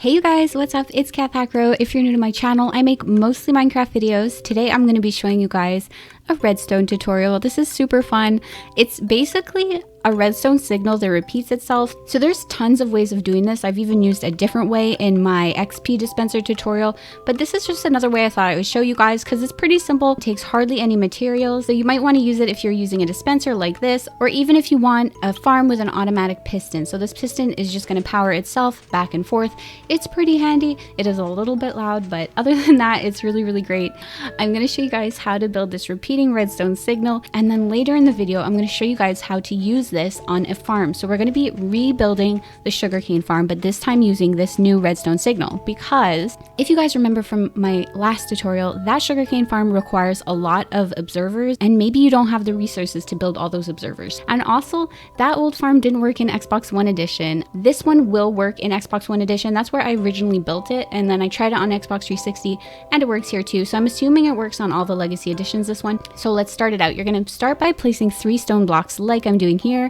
Hey you guys, what's up? It's kathacro. If you're new to my channel, I make mostly Minecraft videos. Today I'm going to be showing you guys a redstone tutorial. This is super fun. It's basically a redstone signal that repeats itself. So there's tons of ways of doing this. I've even used a different way in my XP dispenser tutorial, but this is just another way I thought I would show you guys because it's pretty simple. It takes hardly any materials. So you might want to use it if you're using a dispenser like this, or even if you want a farm with an automatic piston. So this piston is just going to power itself back and forth. It's pretty handy. It is a little bit loud, but other than that, it's really great. I'm going to show you guys how to build this repeating redstone signal, and then later in the video, I'm going to show you guys how to use this on a farm. So we're going to be rebuilding the sugarcane farm, but this time using this new redstone signal, because if you guys remember from my last tutorial, that sugarcane farm requires a lot of observers, and maybe you don't have the resources to build all those observers. And also, that old farm didn't work in Xbox One edition. This one will work in Xbox One edition. That's where I originally built it, and then I tried it on Xbox 360 and it works here too. So I'm assuming it works on all the legacy editions, this one. So let's start it out. You're going to start by placing 3 stone blocks like I'm doing here,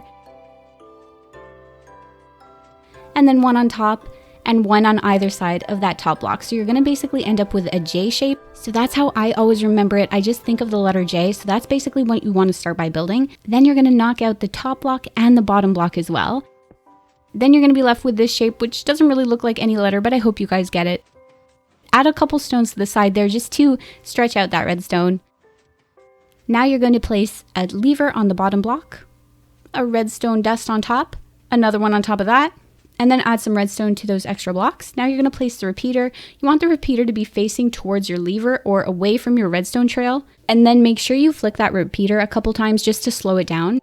and then 1 on top and 1 on either side of that top block. So you're going to basically end up with a J shape. So that's how I always remember it. I just think of the letter J. So that's basically what you want to start by building. Then you're going to knock out the top block and the bottom block as well. Then you're going to be left with this shape, which doesn't really look like any letter, but I hope you guys get it. Add a couple stones to the side there just to stretch out that redstone. Now you're going to place a lever on the bottom block, a redstone dust on top, another one on top of that, and then add some redstone to those extra blocks. Now you're going to place the repeater. You want the repeater to be facing towards your lever or away from your redstone trail, and then make sure you flick that repeater a couple times just to slow it down.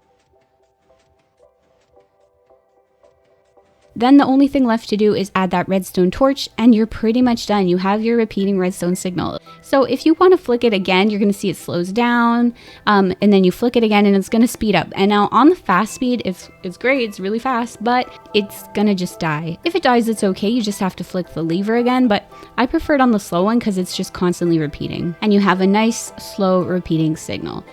Then the only thing left to do is add that redstone torch, and you're pretty much done. You have your repeating redstone signal. So if you want to flick it again, you're going to see it slows down, and then you flick it again and it's going to speed up. And now on the fast speed, it's great, it's really fast, but it's going to just die. If it dies, it's okay. You just have to flick the lever again, but I prefer it on the slow one because it's just constantly repeating. And you have a nice, slow repeating signal.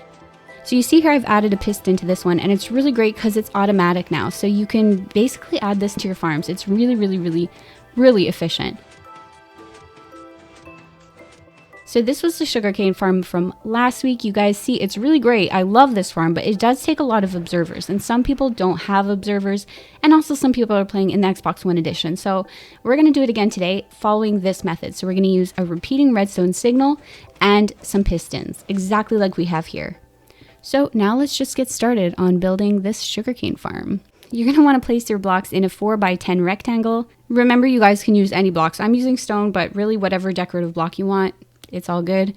So you see here I've added a piston to this one, and it's really great because it's automatic now. So you can basically add this to your farms. It's really efficient. So this was the sugarcane farm from last week. You guys see it's really great. I love this farm, but it does take a lot of observers, and some people don't have observers, and also some people are playing in the Xbox One edition. So we're going to do it again today following this method. So we're going to use a repeating redstone signal and some pistons, exactly like we have here. So now let's just get started on building this sugarcane farm. You're going to want to place your blocks in a 4x10 rectangle. Remember, you guys can use any blocks. I'm using stone, but really whatever decorative block you want, it's all good.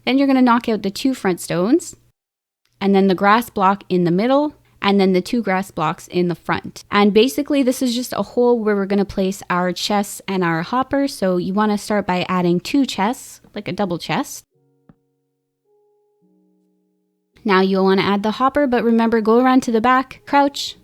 Then you're going to knock out the 2 front stones, and then the grass block in the middle, and then the 2 grass blocks in the front. And basically this is just a hole where we're going to place our chests and our hopper. So you want to start by adding 2 chests, like a double chest. Now you'll want to add the hopper, but remember, go around to the back, crouch,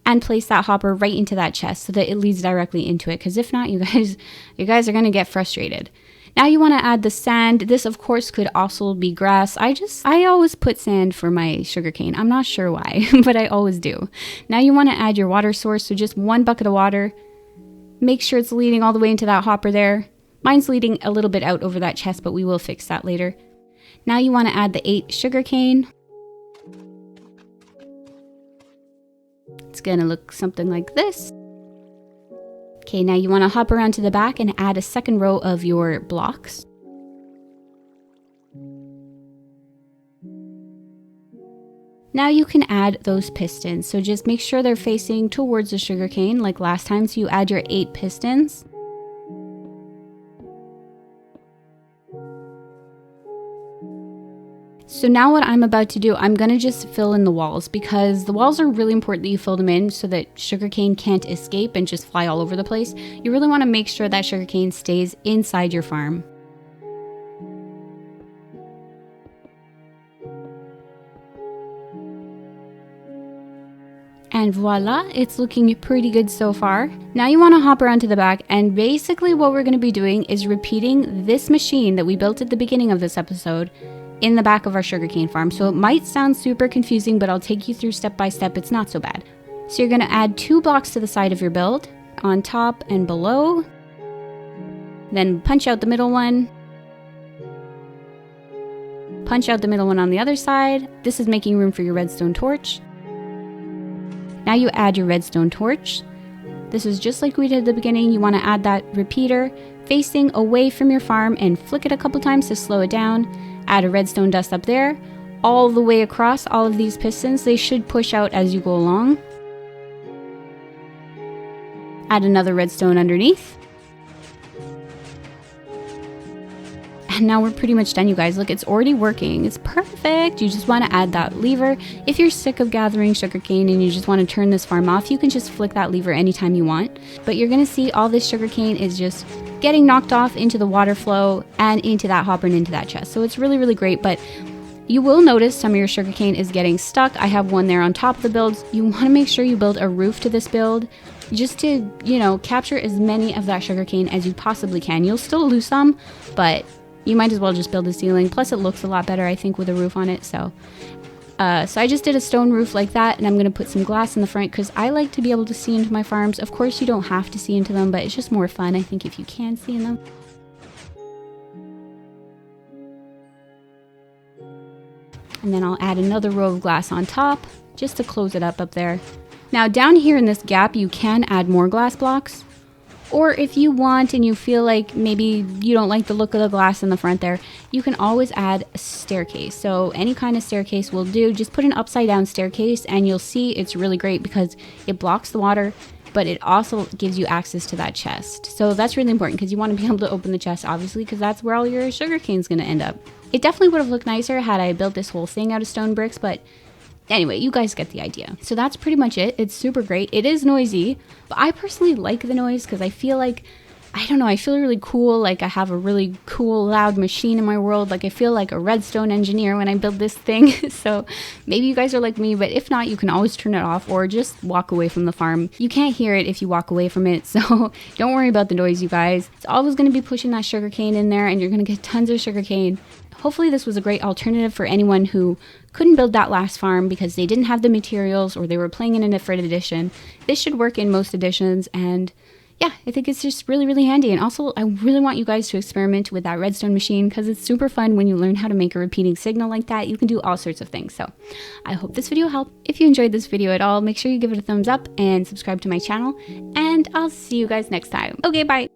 and place that hopper right into that chest so that it leads directly into it. Because if not, you guys are going to get frustrated. Now you want to add the sand. This of course could also be grass. I always put sand for my sugarcane. I'm not sure why, but I always do. Now you want to add your water source. So just 1 bucket of water. Make sure it's leading all the way into that hopper there. Mine's leading a little bit out over that chest, but we will fix that later. Now you want to add the 8 sugarcane. It's going to look something like this. Okay, now you want to hop around to the back and add a second row of your blocks. Now you can add those pistons. So just make sure they're facing towards the sugarcane like last time. So you add your 8 pistons. So now what I'm about to do, I'm going to just fill in the walls, because the walls are really important that you fill them in so that sugarcane can't escape and just fly all over the place. You really want to make sure that sugarcane stays inside your farm. And voila, it's looking pretty good so far. Now you want to hop around to the back, and basically what we're going to be doing is repeating this machine that we built at the beginning of this episode in the back of our sugarcane farm. So it might sound super confusing, but I'll take you through step by step. It's not so bad. So you're going to add 2 blocks to the side of your build, on top and below. Then punch out the middle one. Punch out the middle one on the other side. This is making room for your redstone torch. Now you add your redstone torch. This is just like we did at the beginning. You want to add that repeater facing away from your farm and flick it a couple times to slow it down. Add a redstone dust up there. All the way across all of these pistons. They should push out as you go along. Add another redstone underneath. And now we're pretty much done, you guys. Look, it's already working. It's perfect. You just want to add that lever. If you're sick of gathering sugarcane and you just want to turn this farm off, you can just flick that lever anytime you want. But you're going to see all this sugarcane is just getting knocked off into the water flow and into that hopper and into that chest. So it's really, really great. But you will notice some of your sugarcane is getting stuck. I have one there on top of the builds. You want to make sure you build a roof to this build just to, you know, capture as many of that sugarcane as you possibly can. You'll still lose some, but you might as well just build a ceiling. Plus it looks a lot better, I think, with a roof on it. So I just did a stone roof like that, and I'm going to put some glass in the front because I like to be able to see into my farms. Of course, you don't have to see into them, but it's just more fun, I think, if you can see in them. And then I'll add another row of glass on top just to close it up there. Now down here in this gap, you can add more glass blocks. Or if you want and you feel like maybe you don't like the look of the glass in the front there, you can always add a staircase. So any kind of staircase will do. Just put an upside down staircase and you'll see it's really great because it blocks the water, but it also gives you access to that chest. So that's really important because you want to be able to open the chest, obviously, because that's where all your sugarcane is going to end up. It definitely would have looked nicer had I built this whole thing out of stone bricks, but anyway, you guys get the idea. So that's pretty much it. It's super great. It is noisy, but I personally like the noise because I feel like, I don't know, I feel really cool. Like I have a really cool, loud machine in my world. Like I feel like a redstone engineer when I build this thing. So maybe you guys are like me, but if not, you can always turn it off or just walk away from the farm. You can't hear it if you walk away from it. So don't worry about the noise, you guys. It's always going to be pushing that sugarcane in there and you're going to get tons of sugarcane. Hopefully this was a great alternative for anyone who couldn't build that last farm because they didn't have the materials or they were playing in a different edition. This should work in most editions, and yeah, I think it's just really, really handy. And also, I really want you guys to experiment with that redstone machine because it's super fun when you learn how to make a repeating signal like that. You can do all sorts of things. So I hope this video helped. If you enjoyed this video at all, make sure you give it a thumbs up and subscribe to my channel, and I'll see you guys next time. Okay, bye.